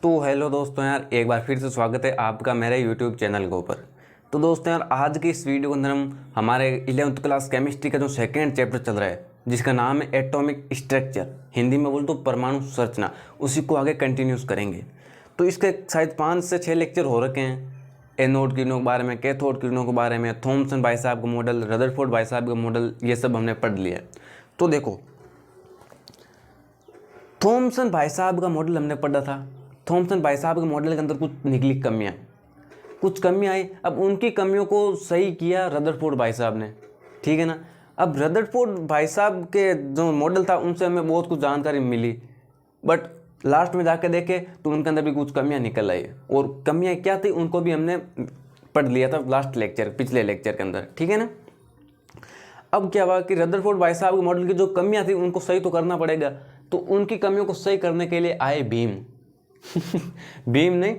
तो हेलो दोस्तों यार, एक बार फिर से स्वागत है आपका मेरे यूट्यूब चैनल के ऊपर। तो दोस्तों यार, आज की इस वीडियो के अंदर हम हमारे 11th क्लास केमिस्ट्री का जो सेकेंड चैप्टर चल रहा है जिसका नाम है एटॉमिक स्ट्रक्चर, हिंदी में बोल तो परमाणु संरचना, उसी को आगे कंटिन्यूस करेंगे। तो इसके शायद 5 से 6 लेक्चर हो रखे हैं। एनोड किरणों के बारे में, कैथोड किरणों के बारे में, थॉमसन भाई साहब का मॉडल, रदरफोर्ड भाई साहब का मॉडल, ये सब हमने पढ़ लिया। तो देखो, थॉमसन भाई साहब का मॉडल हमने पढ़ा था। थॉमसन भाई साहब के मॉडल के अंदर कुछ निकली कुछ कमियां आई। अब उनकी कमियों को सही किया रदरफोर्ड भाई साहब ने, ठीक है ना। अब रदरफोर्ड भाई साहब के जो मॉडल था उनसे हमें बहुत कुछ जानकारी मिली, बट लास्ट में जाके देखे तो उनके अंदर भी कुछ कमियां निकल आई। और कमियां क्या थी उनको भी हमने पढ़ लिया था लास्ट लेक्चर, पिछले लेक्चर के अंदर, ठीक है ना। अब क्या हुआ कि रदरफोर्ड भाई साहब के मॉडल की जो कमियां थी उनको सही तो करना पड़ेगा। तो उनकी कमियों को सही करने के लिए आए भीम भीम ने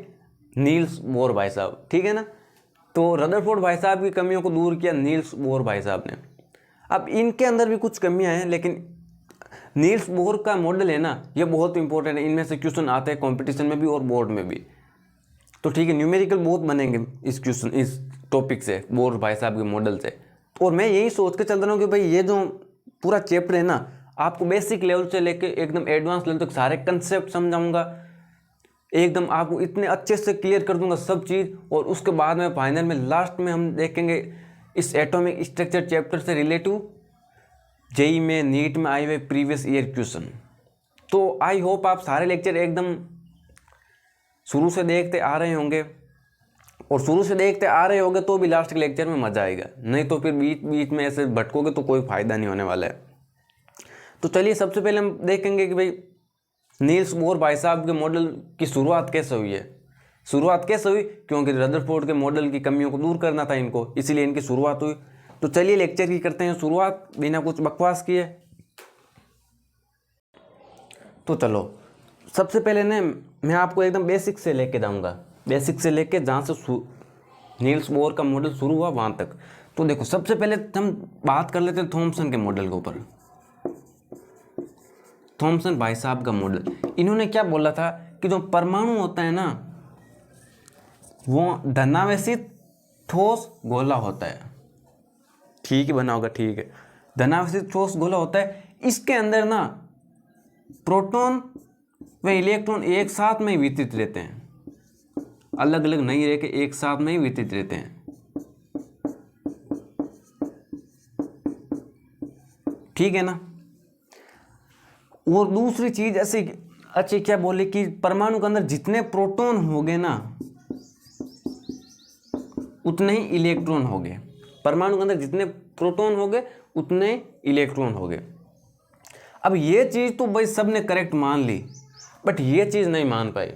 नील्स बोर भाई साहब, ठीक है ना। तो रदरफोर्ड भाई साहब की कमियों को दूर किया नील्स बोर भाई साहब ने। अब इनके अंदर भी कुछ कमियां हैं, लेकिन नील्स बोर का मॉडल है ना, ये बहुत इंपॉर्टेंट है। इनमें से क्वेश्चन आते हैं कंपटीशन में भी और बोर्ड में भी। तो ठीक है, न्यूमेरिकल बहुत बनेंगे इस क्वेश्चन, इस टॉपिक से, बोर भाई साहब के मॉडल से। और मैं यही सोच के चल रहा हूँ कि भाई ये जो पूरा चैप्टर है ना, आपको बेसिक लेवल से लेके एकदम एडवांस लेवल तक सारे कंसेप्ट समझाऊंगा, एकदम आपको इतने अच्छे से क्लियर कर दूंगा सब चीज़। और उसके बाद में फाइनल में लास्ट में हम देखेंगे इस एटॉमिक स्ट्रक्चर चैप्टर से रिलेटिव जेई में, नीट में आए हुए प्रीवियस ईयर क्वेश्चन। तो आई होप आप सारे लेक्चर एकदम शुरू से देखते आ रहे होंगे, और शुरू से देखते आ रहे होंगे तो भी लास्ट के लेक्चर में मज़ा आएगा, नहीं तो फिर बीच बीच में ऐसे भटकोगे तो कोई फ़ायदा नहीं होने वाला है। तो चलिए, सबसे पहले हम देखेंगे कि भाई नील्स बोर भाई साहब के मॉडल की शुरुआत कैसे हुई है। शुरुआत कैसे हुई? क्योंकि रदरफोर्ड के मॉडल की कमियों को दूर करना था इनको, इसीलिए इनकी शुरुआत हुई। तो चलिए लेक्चर की करते हैं शुरुआत, बिना कुछ बकवास किए। तो चलो, सबसे पहले ना मैं आपको एकदम बेसिक से लेके जाऊंगा, बेसिक से लेके जहाँ से नील्स बोर का मॉडल शुरू हुआ वहाँ तक। तो देखो, सबसे पहले हम बात कर लेते हैं थॉमसन के मॉडल के ऊपर। थॉमसन भाई साहब का मॉडल, इन्होंने क्या बोला था कि जो परमाणु होता है ना, वो धनावेशित ठोस गोला होता है। ठीक है, बना होगा, ठीक है। धनावेशित ठोस गोला होता है। इसके अंदर ना प्रोटॉन व इलेक्ट्रॉन एक साथ में ही वितरित रहते हैं, अलग अलग नहीं रह के एक साथ में ही वितरित रहते हैं, ठीक है ना। और दूसरी चीज ऐसी अच्छी क्या बोले कि परमाणु के अंदर जितने प्रोटॉन होंगे ना उतने ही इलेक्ट्रॉन होंगे। परमाणु के अंदर जितने प्रोटॉन होंगे उतने इलेक्ट्रॉन होंगे। अब ये चीज तो भाई सब ने करेक्ट मान ली, बट ये चीज नहीं मान पाए,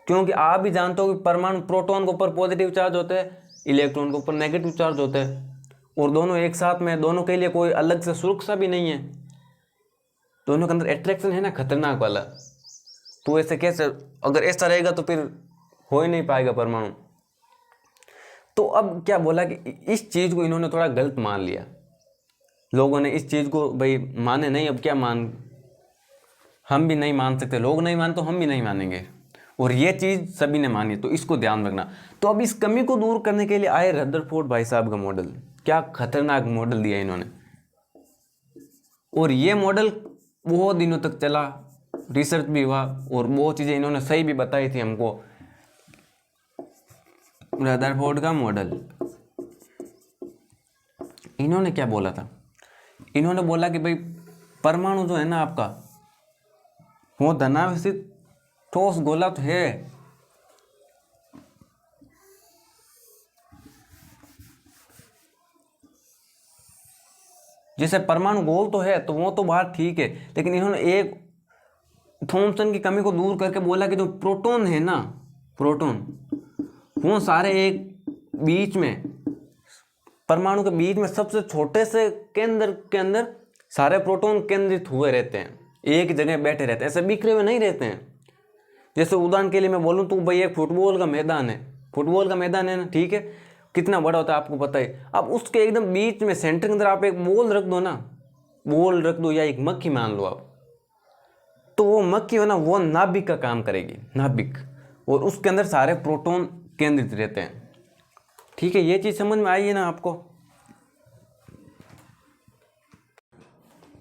क्योंकि आप भी जानते हो कि परमाणु प्रोटॉन के ऊपर पॉजिटिव चार्ज होता है, इलेक्ट्रॉन के ऊपर नेगेटिव चार्ज होता है, और दोनों एक साथ में, दोनों के लिए कोई अलग से सुरक्षा भी नहीं है, दोनों के अंदर अट्रैक्शन है ना, खतरनाक वाला। तो ऐसे कैसे, अगर ऐसा रहेगा तो फिर हो ही नहीं पाएगा परमाणु। तो अब क्या बोला कि इस चीज को इन्होंने थोड़ा गलत मान लिया, लोगों ने इस चीज को भाई माने नहीं। अब क्या हम भी नहीं मान सकते, लोग नहीं मान तो हम भी नहीं मानेंगे, और ये चीज सभी ने मानी, तो इसको ध्यान रखना। तो अब इस कमी को दूर करने के लिए आए रदरफोर्ड भाई साहब का मॉडल। क्या खतरनाक मॉडल दिया इन्होंने, और ये मॉडल बहुत दिनों तक चला, रिसर्च भी हुआ, और बहुत चीज़ें इन्होंने सही भी बताई थी हमको। रदरफोर्ड का मॉडल, इन्होंने क्या बोला था? इन्होंने बोला कि भाई परमाणु जो है ना आपका, वो धनावेशित ठोस गोला तो है, जैसे परमाणु गोल तो है, तो वो तो बात ठीक है, लेकिन इन्होंने एक थॉमसन की कमी को दूर करके बोला कि जो प्रोटॉन है ना, प्रोटॉन वो सारे एक बीच में, परमाणु के बीच में सबसे छोटे से केंद्र के अंदर सारे प्रोटॉन केंद्रित हुए रहते हैं, एक जगह बैठे रहते हैं, ऐसे बिखरे हुए नहीं रहते हैं। जैसे उदाहरण के लिए मैं बोलूँ तो भाई एक फुटबॉल का मैदान है, फुटबॉल का मैदान है ना, ठीक है, कितना बड़ा होता है आपको पता है। अब उसके एकदम बीच में सेंटर के अंदर आप एक बॉल रख दो ना, बॉल रख दो, या एक मक्खी मान लो आप, तो वो मक्खी है ना, वो नाभिक का काम करेगी, नाभिक, और उसके अंदर सारे प्रोटॉन केंद्रित रहते हैं। ठीक है, ये चीज़ समझ में आई है ना आपको।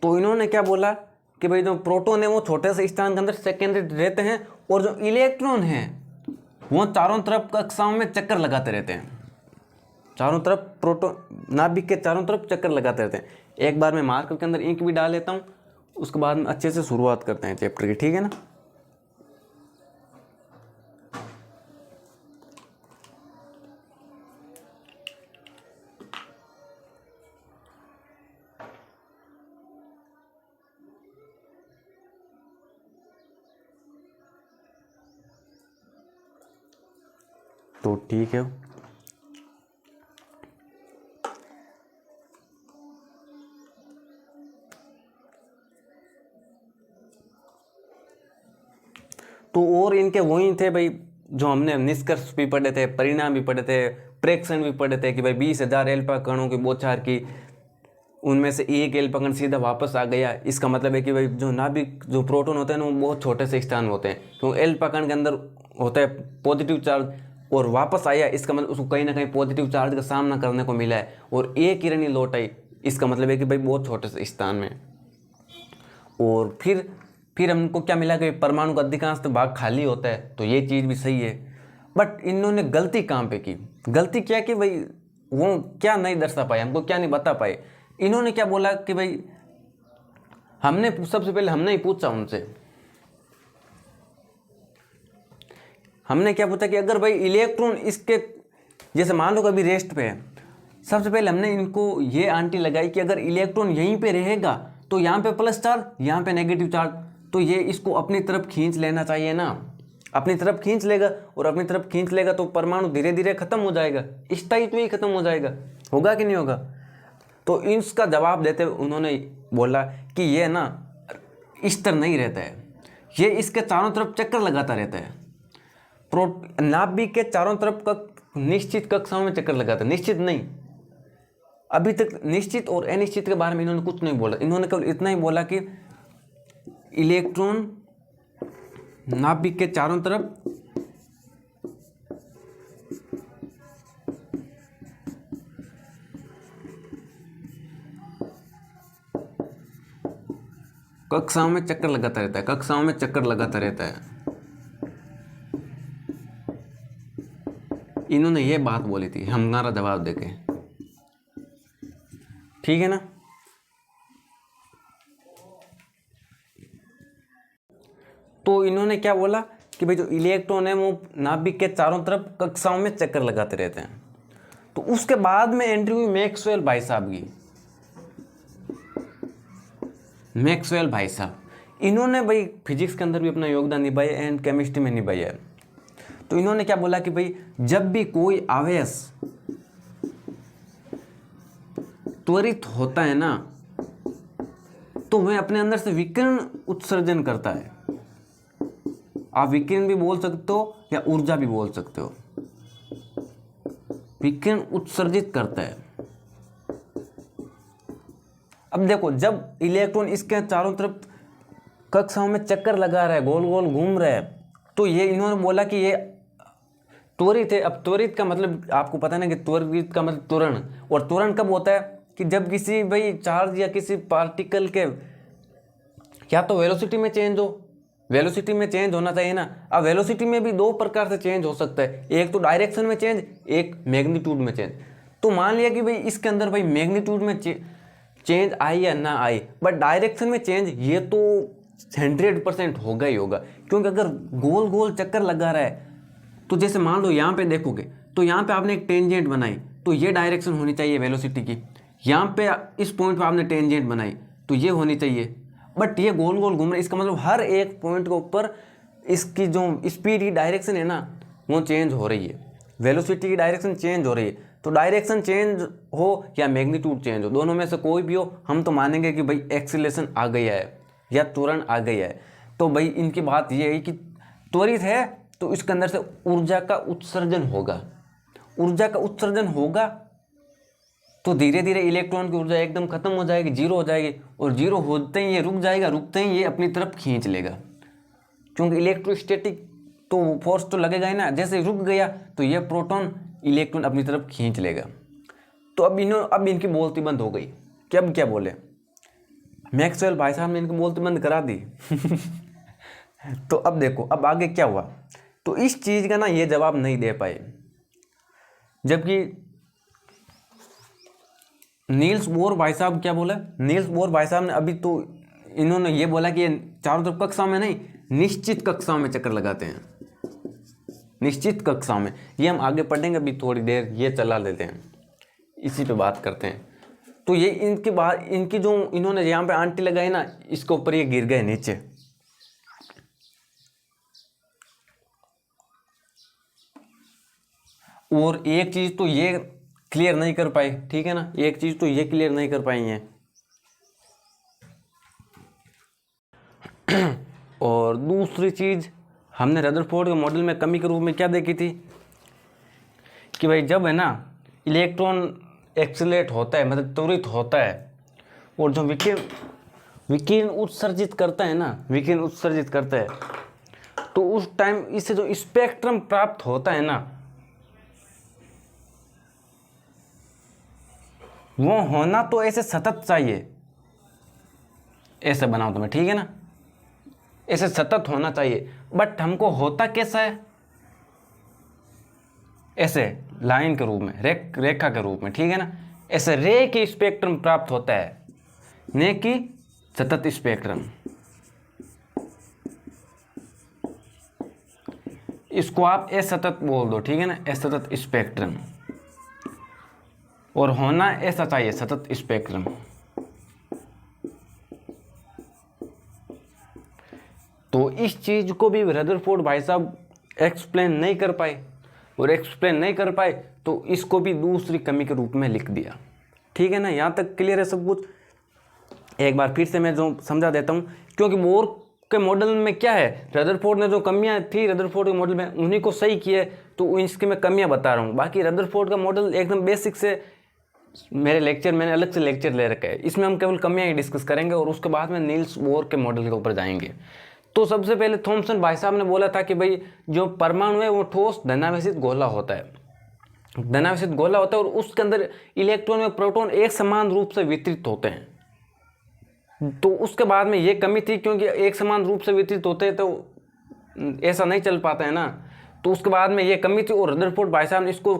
तो इन्होंने क्या बोला कि भाई जो प्रोटॉन है वो छोटे से स्थान के अंदर केंद्रित रहते हैं, और जो इलेक्ट्रॉन है वो चारों तरफ कक्षाओं में चक्कर लगाते रहते हैं, चारों तरफ प्रोटॉन नाभिक के चारों तरफ चक्कर लगाते रहते हैं। एक बार मैं मार्कर के अंदर इंक भी डाल लेता हूँ, उसके बाद में अच्छे से शुरुआत करते हैं चैप्टर की, ठीक है ना। तो ठीक है, तो और इनके वही थे भाई, जो हमने निष्कर्ष भी पढ़े थे, परिणाम भी पढ़े थे, प्रेक्षण भी पढ़े थे कि भाई 20,000 एल्फा कणों की बौछार की, उनमें से एक एल्फा कण सीधा वापस आ गया। इसका मतलब है कि भाई जो नाभिक जो प्रोटॉन होते हैं ना, वो बहुत छोटे से स्थान होते हैं, तो एल्फा कण के अंदर होता है पॉजिटिव चार्ज, और वापस आया, इसका मतलब उसको कहीं ना कहीं पॉजिटिव चार्ज का सामना करने को मिला है, और एक किरण ही लौट आई, इसका मतलब है कि भाई बहुत छोटे से स्थान में। और फिर हमको क्या मिला कि परमाणु का अधिकांश तो भाग खाली होता है, तो ये चीज़ भी सही है। बट इन्होंने गलती कहाँ पे की, गलती क्या कि भाई वो क्या नहीं दर्शा पाए, हमको क्या नहीं बता पाए। इन्होंने क्या बोला कि भाई हमने सबसे पहले हमने ही पूछा उनसे, हमने क्या पूछा कि अगर भाई इलेक्ट्रॉन इसके जैसे मान लो कभी रेस्ट पे है, सबसे पहले हमने इनको ये आंटी लगाई कि अगर इलेक्ट्रॉन यहीं पे रहेगा तो यहाँ पे प्लस चार्ज, यहाँ पे नेगेटिव चार्ज, तो ये इसको अपनी तरफ खींच लेना चाहिए ना, अपनी तरफ खींच लेगा, और अपनी तरफ खींच लेगा तो परमाणु धीरे धीरे खत्म हो जाएगा, स्थायित्व ही खत्म हो जाएगा, होगा कि नहीं होगा। तो इसका जवाब देते हुए उन्होंने बोला कि ये ना इस तरह नहीं रहता है, ये इसके चारों तरफ चक्कर लगाता रहता है, नाभिक के चारों तरफ निश्चित कक्षाओं में चक्कर लगाता है, निश्चित नहीं, अभी तक निश्चित और अनिश्चित के बारे में इन्होंने कुछ नहीं बोला। इन्होंने केवल इतना ही बोला कि इलेक्ट्रॉन नाभिक के चारों तरफ कक्षाओं में चक्कर लगाता रहता है, कक्षाओं में चक्कर लगाता रहता है। इन्होंने ये बात बोली थी, हमारा जवाब देके, ठीक है ना। तो इन्होंने क्या बोला कि भाई जो इलेक्ट्रॉन है वो नाभिक के चारों तरफ कक्षाओं में चक्कर लगाते रहते हैं। तो उसके बाद में एंट्री हुई मैक्सवेल भाई साहब की। मैक्सवेल भाई साहब, इन्होंने भाई फिजिक्स के अंदर भी अपना योगदान निभाया एंड केमिस्ट्री में निभाया है। तो इन्होंने क्या बोला कि भाई जब भी कोई आवेश त्वरित होता है ना, तो वह अपने अंदर से विकिरण उत्सर्जन करता है। आप विकिरण भी बोल सकते हो या ऊर्जा भी बोल सकते हो, विकिरण उत्सर्जित करता है। अब देखो, जब इलेक्ट्रॉन इसके चारों तरफ कक्षाओं में चक्कर लगा रहा है, गोल गोल घूम रहा है, तो ये इन्होंने बोला कि ये त्वरित है। अब त्वरित का मतलब आपको पता है ना कि त्वरित का मतलब त्वरण, और त्वरण कब होता है कि जब किसी भाई चार्ज या किसी पार्टिकल के या तो वेलोसिटी में चेंज हो, वेलोसिटी में चेंज होना चाहिए ना। अब वेलोसिटी में भी दो प्रकार से चेंज हो सकता है, एक तो डायरेक्शन में चेंज, एक मैग्नीट्यूड में चेंज। तो मान लिया कि भाई इसके अंदर भाई मैग्नीट्यूड में चेंज आई या ना आई, बट डायरेक्शन में चेंज ये तो 100% होगा ही होगा, क्योंकि अगर गोल गोल चक्कर लगा रहा है तो जैसे मान लो यहाँ पे देखोगे तो यहाँ पे आपने एक टेंजेंट बनाई, तो ये डायरेक्शन होनी चाहिए वेलोसिटी की। यहाँ पे इस पॉइंट पे आपने टेंजेंट बनाई तो ये होनी चाहिए, बट ये गोल गोल घूम रहा है। इसका मतलब हर एक पॉइंट के ऊपर इसकी जो स्पीड की डायरेक्शन है ना वो चेंज हो रही है, वेलोसिटी की डायरेक्शन चेंज हो रही है। तो डायरेक्शन चेंज हो या मैग्नीट्यूड चेंज हो, दोनों में से कोई भी हो, हम तो मानेंगे कि भाई एक्सीलरेशन आ गया है या त्वरण आ गया है। तो भाई इनकी बात ये है कि त्वरित है तो इसके अंदर से ऊर्जा का उत्सर्जन होगा, ऊर्जा का उत्सर्जन होगा तो धीरे धीरे इलेक्ट्रॉन की ऊर्जा एकदम खत्म हो जाएगी, जीरो हो जाएगी, और जीरो होते ही ये रुक जाएगा, रुकते ही ये अपनी तरफ खींच लेगा, क्योंकि इलेक्ट्रोस्टैटिक तो फोर्स तो लगेगा ही ना। जैसे रुक गया तो ये प्रोटॉन इलेक्ट्रॉन अपनी तरफ खींच लेगा। तो अब इनकी बोलती बंद हो गई कि अब क्या बोले, मैक्सवेल भाई साहब ने इनकी बोलती बंद करा दी। तो अब देखो अब आगे क्या हुआ। तो इस चीज़ का ना ये जवाब नहीं दे पाए, जबकि नील्स बोर भाई साहब क्या बोला, नील्स बोर भाई साहब ने अभी तो इन्होंने ये बोला कि चारों तरफ कक्षाओं में नहीं, निश्चित कक्षाओं में चक्कर लगाते हैं, निश्चित कक्षाओं में। ये हम आगे पढ़ेंगे, अभी थोड़ी देर ये चला लेते हैं, इसी पे बात करते हैं। तो ये इनके बाद इनकी जो इन्होंने यहाँ पे आंटी लगाई ना, इसके ऊपर ये गिर गए नीचे। और एक चीज तो ये क्लियर नहीं कर पाए, ठीक है ना, एक चीज तो ये क्लियर नहीं कर पाई हैं। और दूसरी चीज हमने रदरफोर्ड के मॉडल में कमी के रूप में क्या देखी थी कि भाई जब है ना इलेक्ट्रॉन एक्सीलरेट होता है, मतलब त्वरित होता है, और जो विकिरण उत्सर्जित करता है ना, विकिरण उत्सर्जित करता है, तो उस टाइम इससे जो स्पेक्ट्रम प्राप्त होता है ना, वो होना तो ऐसे सतत चाहिए, ऐसे बनाओ तुम्हें, ठीक है ना, ऐसे सतत होना चाहिए। बट हमको होता कैसा है, ऐसे लाइन के रूप में, रेखा के रूप में, ठीक है ना, ऐसे रे की स्पेक्ट्रम प्राप्त होता है, ने की सतत स्पेक्ट्रम। इसको आप असतत बोल दो, ठीक है ना, असतत स्पेक्ट्रम, और होना ऐसा चाहिए सतत स्पेक्ट्रम। तो इस चीज को भी रदरफोर्ड भाई साहब एक्सप्लेन नहीं कर पाए, और एक्सप्लेन नहीं कर पाए तो इसको भी दूसरी कमी के रूप में लिख दिया, ठीक है ना। यहाँ तक क्लियर है सब कुछ। एक बार फिर से मैं जो समझा देता हूँ, क्योंकि बोर के मॉडल में क्या है, रदरफोर्ड ने जो कमियां थी रदरफोर्ड के मॉडल में उन्हीं को सही किए, तो इसकी मैं कमियां बता रहा हूँ। बाकी रदरफोर्ड का मॉडल एकदम बेसिक से मैंने अलग से लेक्चर ले रखा है, इसमें हम केवल कमियां ही डिस्कस करेंगे, और उसके बाद में नील्स बोर के मॉडल के ऊपर जाएंगे। तो सबसे पहले थॉमसन भाई साहब ने बोला था कि भाई जो परमाणु है वो ठोस धनावेशित गोला होता है, धनावेशित गोला होता है, और उसके अंदर इलेक्ट्रॉन और प्रोटॉन एक समान रूप से वितरित होते हैं। तो उसके बाद में ये कमी थी, क्योंकि एक समान रूप से वितरित होते हैं तो ऐसा नहीं चल पाता है ना, तो उसके बाद में ये कमी थी, और रदरफोर्ड भाई साहब ने इसको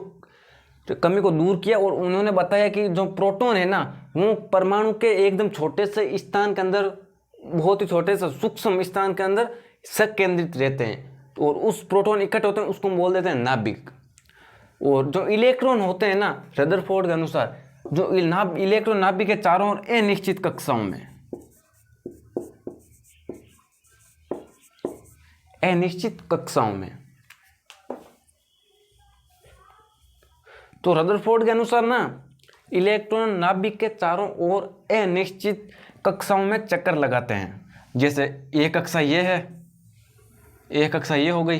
कमी को दूर किया, और उन्होंने बताया कि जो प्रोटॉन है ना वो परमाणु के एकदम छोटे से स्थान के अंदर, बहुत ही छोटे से सूक्ष्म स्थान के अंदर संकेंद्रित रहते हैं, और उस प्रोटॉन इकट्ठे होते हैं, उसको हम बोल देते हैं नाभिक। और जो इलेक्ट्रॉन होते हैं ना रदरफोर्ड के अनुसार, जो इलेक्ट्रॉन नाभिक के चारों ओर अनिश्चित कक्षाओं में, अनिश्चित कक्षाओं में। तो रदरफोर्ड के अनुसार ना इलेक्ट्रॉन नाभिक के चारों ओर अनिश्चित कक्षाओं में चक्कर लगाते हैं। जैसे एक कक्षा ये है, एक कक्षा ये हो गई,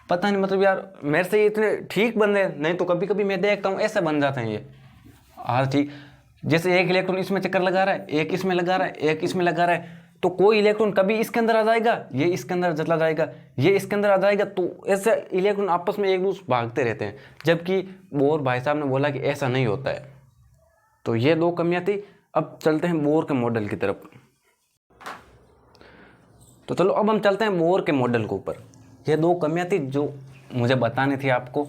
पता नहीं मतलब यार मेरे से ये इतने ठीक बन रहे, नहीं तो कभी कभी मैं देखता हूँ ऐसे बन जाते हैं ये। हाँ ठीक, जैसे एक इलेक्ट्रॉन इसमें चक्कर लगा रहा है, एक इसमें लगा रहा है, एक इसमें लगा रहा है, तो कोई इलेक्ट्रॉन कभी इसके अंदर आ जाएगा, ये इसके अंदर चला जाएगा, ये इसके अंदर आ जाएगा, तो ऐसे इलेक्ट्रॉन आपस में एक दूसरे भागते रहते हैं। जबकि बोर भाई साहब ने बोला कि ऐसा नहीं होता है। तो ये दो कमियां थी। अब चलते हैं बोर के मॉडल की तरफ। तो चलो अब हम चलते हैं बोर के मॉडल के ऊपर। ये दो कमियां थी जो मुझे बतानी थी आपको।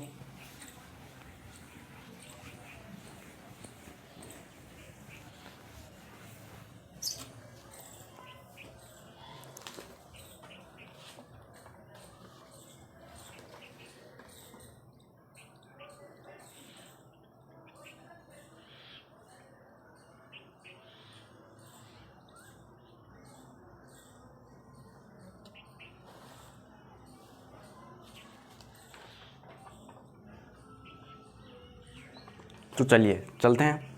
तो चलिए चलते हैं।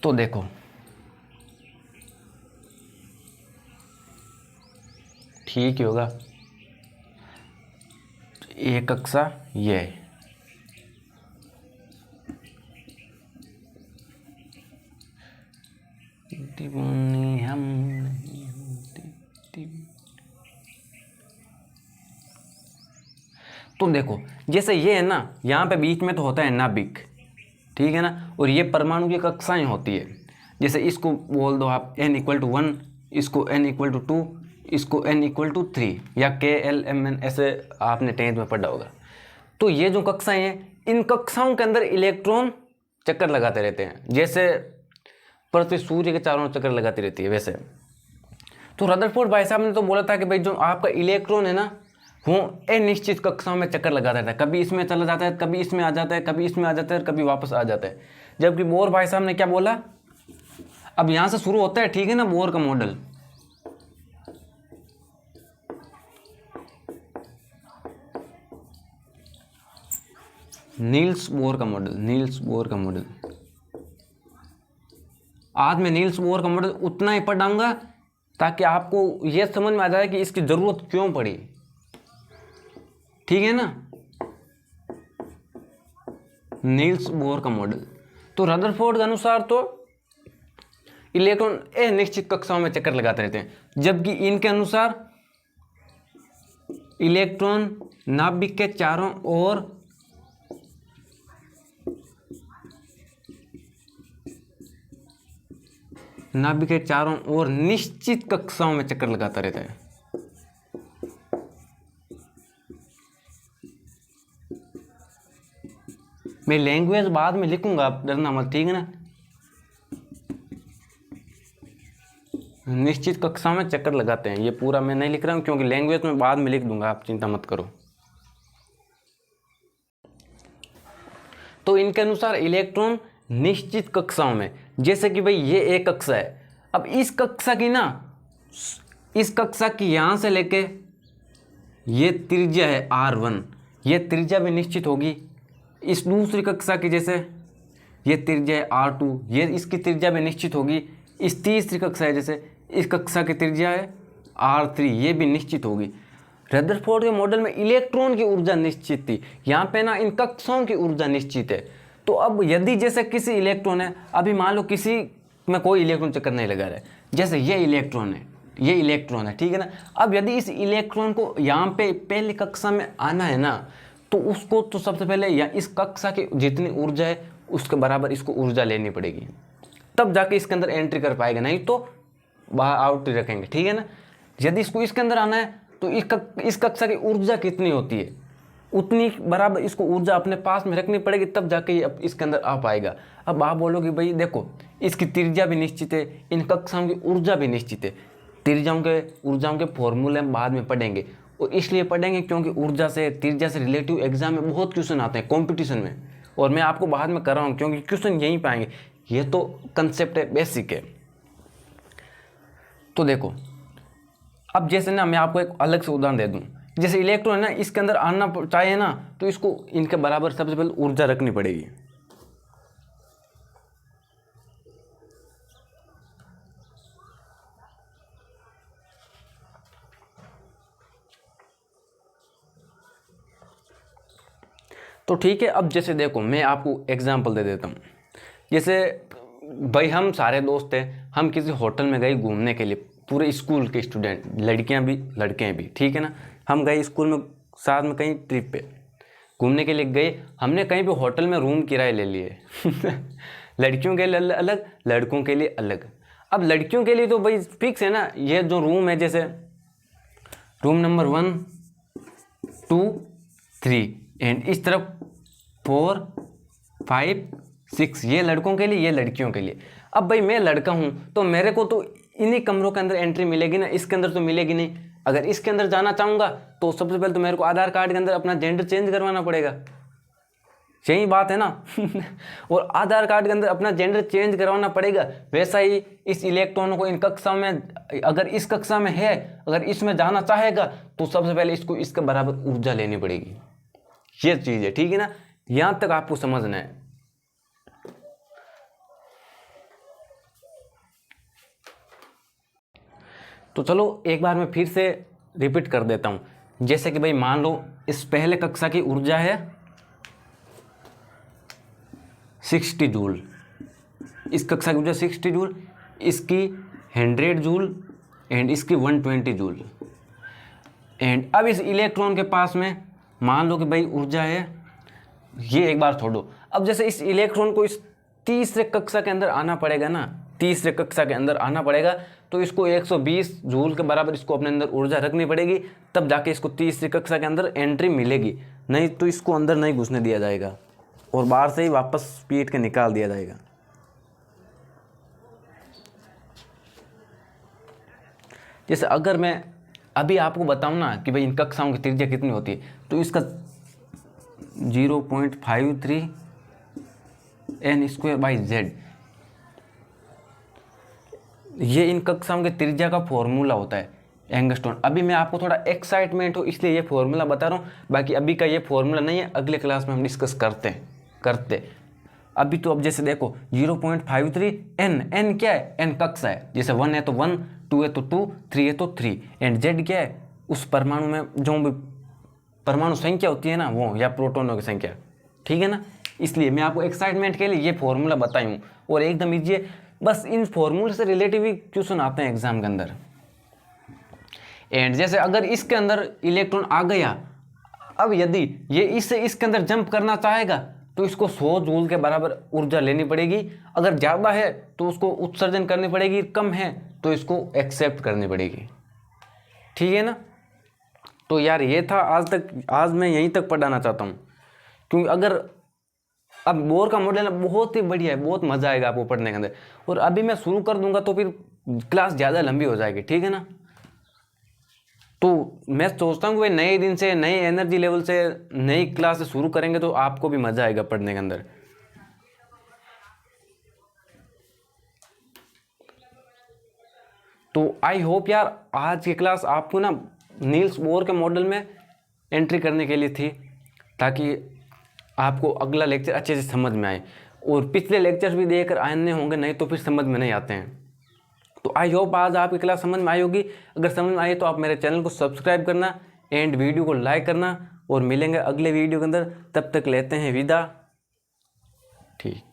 तो देखो ठीक ही होगा, एक कक्षा ये है, अपने हम नहीं होते। तो देखो जैसे ये है ना, यहाँ पे बीच में तो होता है नाभिक, ठीक है ना, और ये परमाणु की कक्षाएं होती है। जैसे इसको बोल दो आप n=1, इसको n=2, इसको n=3 या KLMN, ऐसे आपने 10th में पढ़ा होगा। तो ये जो कक्षाएं हैं, इन कक्षाओं के अंदर इलेक्ट्रॉन चक्कर लगाते रहते हैं, जैसे पृथ्वी सूर्य के चारों चक्कर लगाती रहती है वैसे। तो रदरफोर्ड भाई साहब ने तो बोला था कि भाई जो आपका इलेक्ट्रॉन है ना, वो अनिश्चित कक्षाओं में चक्कर लगाता रहता है, कभी इसमें चला जाता है, कभी इसमें आ जाता है, कभी इसमें आ जाता है, कभी वापस आ जाता है। जबकि बोर भाई साहब ने क्या बोला, अब यहाँ से शुरू होता है, ठीक है ना, बोर का मॉडल। नील्स बोर का मॉडल, नील्स बोर का मॉडल। आज मैं नील्स बोर का मॉडल उतना ही पढ़ाऊंगा ताकि आपको यह समझ में आ जाए कि इसकी जरूरत क्यों पड़ी, ठीक है ना। नील्स बोर का मॉडल। तो रदरफोर्ड के अनुसार तो इलेक्ट्रॉन अनिश्चित कक्षाओं में चक्कर लगाते रहते हैं, जबकि इनके अनुसार इलेक्ट्रॉन नाभिक के चारों ओर निश्चित कक्षाओं में चक्कर लगाता रहता है। मैं लैंग्वेज बाद में लिखूंगा, आप डरना मत, ठीक है ना। निश्चित कक्षाओं में चक्कर लगाते हैं, ये पूरा मैं नहीं लिख रहा हूं क्योंकि लैंग्वेज में बाद में लिख दूंगा, आप चिंता मत करो। तो इनके अनुसार इलेक्ट्रॉन निश्चित कक्षाओं में, जैसे कि भाई ये एक कक्षा है, अब इस कक्षा की ना, इस कक्षा की यहां से लेके ये त्रिज्या है R1, ये त्रिज्या भी निश्चित होगी। इस दूसरी कक्षा की जैसे ये त्रिज्या है R2, ये इसकी त्रिज्या भी निश्चित होगी। इस तीसरी कक्षा है जैसे, इस कक्षा की त्रिज्या है R3, ये भी निश्चित होगी। रदरफोर्ड के मॉडल में इलेक्ट्रॉन की ऊर्जा निश्चित थी, यहाँ पे ना इन कक्षाओं की ऊर्जा निश्चित है। तो अब यदि जैसे किसी इलेक्ट्रॉन है, अभी मान लो किसी में कोई इलेक्ट्रॉन चक्कर नहीं लगा रहा है, जैसे ये इलेक्ट्रॉन है, ये इलेक्ट्रॉन है, ठीक है ना। अब यदि इस इलेक्ट्रॉन को यहाँ पे पहली कक्षा में आना है ना, तो उसको तो सबसे पहले या इस कक्षा की जितनी ऊर्जा है उसके बराबर इसको ऊर्जा लेनी पड़ेगी, तब जाके इसके अंदर एंट्री कर पाएगा, नहीं तो बाहर आउट ही रखेंगे, ठीक है ना। यदि इसको इसके अंदर आना है तो इस कक्षा की ऊर्जा कितनी होती है, उतनी बराबर इसको ऊर्जा अपने पास में रखनी पड़ेगी, तब जाके ये इसके अंदर आ पाएगा। अब आप बोलोगे भाई देखो, इसकी त्रिज्या भी निश्चित है, इन कक्षाओं की ऊर्जा भी निश्चित है। ऊर्जाओं के फॉर्मूले हम बाद में पढ़ेंगे, और इसलिए पढ़ेंगे क्योंकि त्रिज्या से रिलेटिव एग्जाम में बहुत क्वेश्चन आते हैं कंपटीशन में, और मैं आपको बाद में कर रहा हूँ क्योंकि क्वेश्चन यहीं पाएंगे। ये तो कंसेप्ट है, बेसिक है। तो देखो अब जैसे ना, मैं आपको एक अलग से उदाहरण दे दूं, जैसे इलेक्ट्रॉन है ना, इसके अंदर आना चाहिए ना, तो इसको इनके बराबर सबसे पहले ऊर्जा रखनी पड़ेगी। तो ठीक है, अब जैसे देखो मैं आपको एग्जांपल दे देता हूँ। जैसे भाई हम सारे दोस्त हैं, हम किसी होटल में गए घूमने के लिए, पूरे स्कूल के स्टूडेंट, लड़कियां भी लड़के भी, ठीक है ना। हम गए स्कूल में साथ में कहीं ट्रिप पे घूमने के लिए गए, हमने कहीं भी होटल में रूम किराए ले लिए लड़कियों के लिए अलग, लड़कों के लिए अलग। अब लड़कियों के लिए तो भाई फिक्स है ना, ये जो रूम है, जैसे रूम नंबर 1, 2, 3 एंड इस तरफ 4, 5, 6, ये लड़कों के लिए, ये लड़कियों के लिए। अब भाई मैं लड़का हूं तो मेरे को तो इन्हीं कमरों के अंदर एंट्री मिलेगी ना, इसके अंदर तो मिलेगी नहीं। अगर इसके अंदर जाना चाहूंगा तो सबसे पहले तो मेरे को आधार कार्ड के अंदर अपना जेंडर चेंज करवाना पड़ेगा, यही बात है ना और आधार कार्ड के अंदर अपना जेंडर चेंज करवाना पड़ेगा। वैसा ही इस इलेक्ट्रॉनों को इन कक्षा में, अगर इस कक्षा में है, अगर इसमें जाना चाहेगा तो सबसे पहले इसको इसके बराबर ऊर्जा लेनी पड़ेगी। ये चीज है, ठीक है ना, यहां तक आपको समझना है। तो चलो एक बार मैं फिर से रिपीट कर देता हूं। जैसे कि भाई मान लो इस पहले कक्षा की ऊर्जा है 60 जूल, इस कक्षा की ऊर्जा 60 जूल, इसकी 100 जूल एंड इसकी 120 जूल। एंड अब इस इलेक्ट्रॉन के पास में मान लो कि भाई ऊर्जा है, ये एक बार छोड़ो। अब जैसे इस इलेक्ट्रॉन को इस तीसरे कक्षा के अंदर आना पड़ेगा ना, तीसरे कक्षा के अंदर आना पड़ेगा, तो इसको 120 जूल के बराबर इसको अपने अंदर ऊर्जा रखनी पड़ेगी, तब जाके इसको तीसरी कक्षा के अंदर एंट्री मिलेगी, नहीं तो इसको अंदर नहीं घुसने दिया जाएगा और बाहर से ही वापस पीट के निकाल दिया जाएगा। जैसे अगर मैं अभी आपको बताऊं ना कि भाई इन कक्षाओं की त्रिज्या कितनी होती है, तो इसका 0.53 n²/z, ये इन कक्षाओं की त्रिज्या का फॉर्मूला होता है एंगस्ट्रॉन। अभी मैं आपको थोड़ा एक्साइटमेंट हो इसलिए ये फॉर्मूला बता रहा हूँ, बाकी अभी का ये फॉर्मूला नहीं है, अगले क्लास में हम डिस्कस करते। अभी तो अब जैसे देखो 0.53 n क्या है, n कक्षा है, जैसे 1 है तो 1, 2 है तो 2, 3 है तो 3, एंड z क्या है, उस परमाणु में जो भी परमाणु संख्या होती है ना वो, या प्रोटॉनों की संख्या, ठीक है ना। इसलिए मैं आपको एक्साइटमेंट के लिए ये फॉर्मूला बताई हूँ, और एकदम ईजी है, बस इन फॉर्मूले से रिलेटिव ही क्वेश्चन आते हैं एग्जाम के अंदर। एंड जैसे अगर इसके अंदर इलेक्ट्रॉन आ गया, अब यदि ये इससे इसके अंदर जंप करना चाहेगा तो इसको 100 जूल के बराबर ऊर्जा लेनी पड़ेगी, अगर ज़्यादा है तो उसको उत्सर्जन करनी पड़ेगी, कम है तो इसको एक्सेप्ट करनी पड़ेगी, ठीक है ना। तो यार ये था आज मैं यहीं तक पढ़ाना चाहता हूँ, क्योंकि अगर अब बोर का मॉडल बहुत ही बढ़िया है, बहुत मज़ा आएगा आपको पढ़ने के अंदर, और अभी मैं शुरू कर दूंगा तो फिर क्लास ज़्यादा लंबी हो जाएगी, ठीक है ना। तो मैं सोचता हूँ कि भाई नए दिन से, नए एनर्जी लेवल से नई क्लास से शुरू करेंगे तो आपको भी मज़ा आएगा पढ़ने के अंदर। तो आई होप यार आज की क्लास आपको ना नील्स बोर के मॉडल में एंट्री करने के लिए थी, ताकि आपको अगला लेक्चर अच्छे से समझ में आए, और पिछले लेक्चर्स भी देकर आने होंगे, नहीं तो फिर समझ में नहीं आते हैं। तो आई होप आज आपकी क्लास समझ में आई होगी, अगर समझ में आई तो आप मेरे चैनल को सब्सक्राइब करना एंड वीडियो को लाइक करना, और मिलेंगे अगले वीडियो के अंदर, तब तक लेते हैं विदा, ठीक।